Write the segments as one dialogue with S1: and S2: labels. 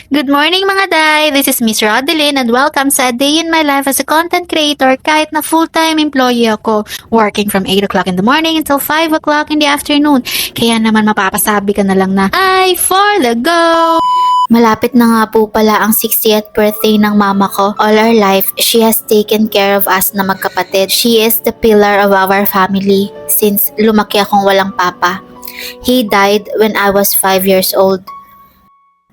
S1: Good morning mga day! This is Miss Rodeline and welcome sa A Day in My Life as a Content Creator kahit na full-time employee ako, working from 8 o'clock in the morning until 5 o'clock in the afternoon. Kaya naman mapapasabi ka na lang na, ay, for the go! Malapit na nga po pala ang 60th birthday ng mama ko. All our life, she has taken care of us na magkapatid. She is the pillar of our family since lumaki akong walang papa. He died when I was 5 years old.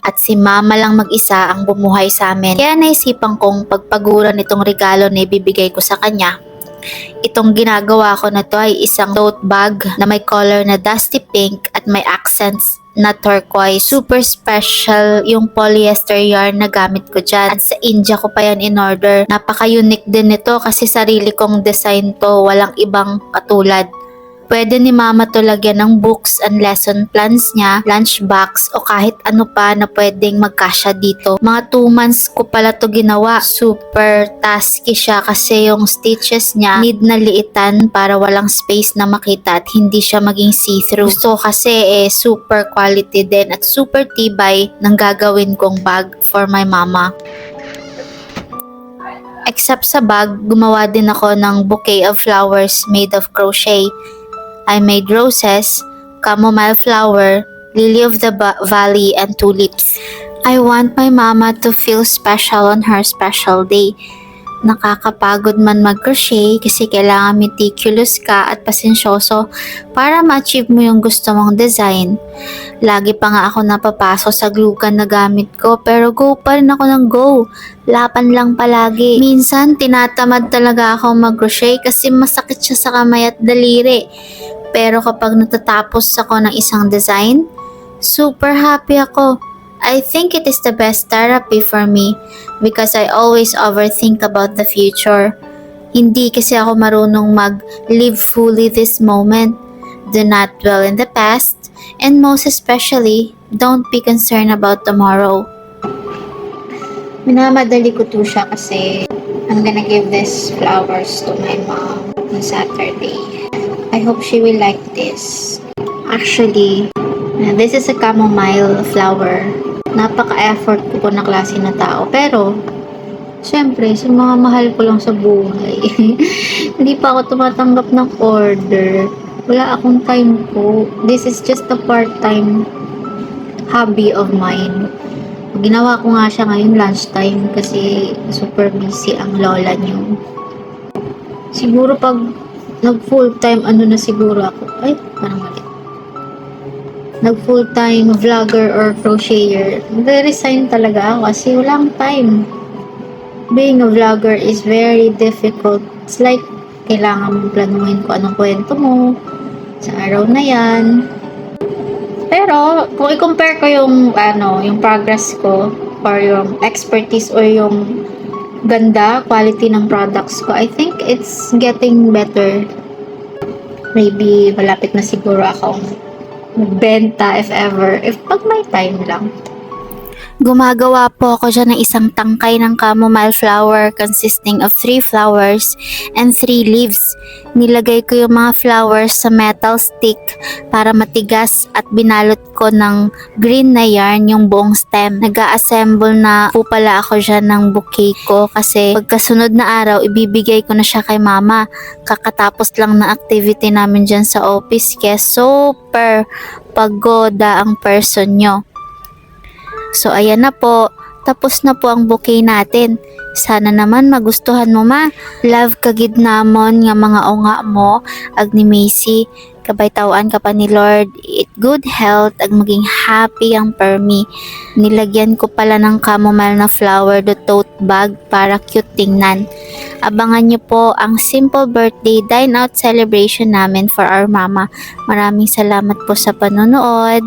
S1: At si mama lang mag-isa ang bumuhay sa amin. Kaya naisipan kong pagpaguran itong regalo na ibibigay ko sa kanya. Itong ginagawa ko na to ay isang tote bag na may color na dusty pink at may accents na turquoise. Super special yung polyester yarn na gamit ko dyan. At sa India ko pa yan in order. Napaka-unique din nito kasi sarili kong design to. Walang ibang katulad. Pwede ni mama to lagyan ng books and lesson plans niya, lunchbox o kahit ano pa na pwedeng magkasya dito. Mga 2 months ko pala to ginawa. Super tasky siya kasi yung stitches niya need na liitan para walang space na makita at hindi siya maging see-through. Gusto kasi super quality din at super tibay ng gagawin kong bag for my mama. Except sa bag, gumawa din ako ng bouquet of flowers made of crochet. I made roses, chamomile flower, lily of the valley, and tulips. I want my mama to feel special on her special day. Nakakapagod man mag-crochet kasi kailangan meticulous ka at pasensyoso para ma-achieve mo yung gusto mong design. Lagi pa nga ako napapasok sa glue gun na gamit ko pero go pa rin ako ng go. Lapan lang palagi. Minsan tinatamad talaga ako mag-crochet kasi masakit siya sa kamay at daliri. Pero kapag natatapos ako ng isang design, super happy ako. I think it is the best therapy for me because I always overthink about the future. Hindi kasi ako marunong mag-live fully this moment. Do not dwell in the past, and most especially, don't be concerned about tomorrow. Minamadali ko to siya kasi I'm gonna give this flowers to my mom on Saturday. I hope she will like this. Actually, this is a chamomile flower. Napaka-effort ko po na klase na tao. Pero, syempre, sa mga mahal ko lang sa buhay, hindi pa ako tumatanggap ng order. Wala akong time po. This is just a part-time hobby of mine. Ginawa ko nga siya ngayon lunchtime kasi super busy ang lola niyo. Siguro pag nag full-time na siguro ako. Ay, parang mali. Nag full-time vlogger or crocheter. Mag-resign talaga ako kasi walang time. Being a vlogger is very difficult. It's like, kailangan mong planuhin kung anong kwento mo sa araw na yan. Pero, kung i-compare ko yung progress ko or yung expertise or yung ganda, quality ng products ko, I think it's getting better. Maybe malapit na siguro akong magbenta if ever, if pag may time lang. Gumagawa po ako dyan ng isang tangkay ng chamomile flower consisting of 3 flowers and 3 leaves. Nilagay ko yung mga flowers sa metal stick para matigas at binalot ko ng green na yarn yung buong stem. Nag-a-assemble na po pala ako dyan ng bouquet ko kasi pagkasunod na araw ibibigay ko na siya kay mama. Kakatapos lang ng activity namin dyan sa office kaya super pagoda ang person nyo. So ayan na po, tapos na po ang bouquet natin. Sana naman magustuhan mo ma. Love kagid namon nga mga unga mo, Agni Macy. Kabaytawan ka pa ni Lord, it good health, ag maging happy ang permi. Nilagyan ko pala ng chamomile na flower do tote bag para cute tingnan. Abangan nyo po ang simple birthday dine out celebration namin for our mama. Maraming salamat po sa panonood.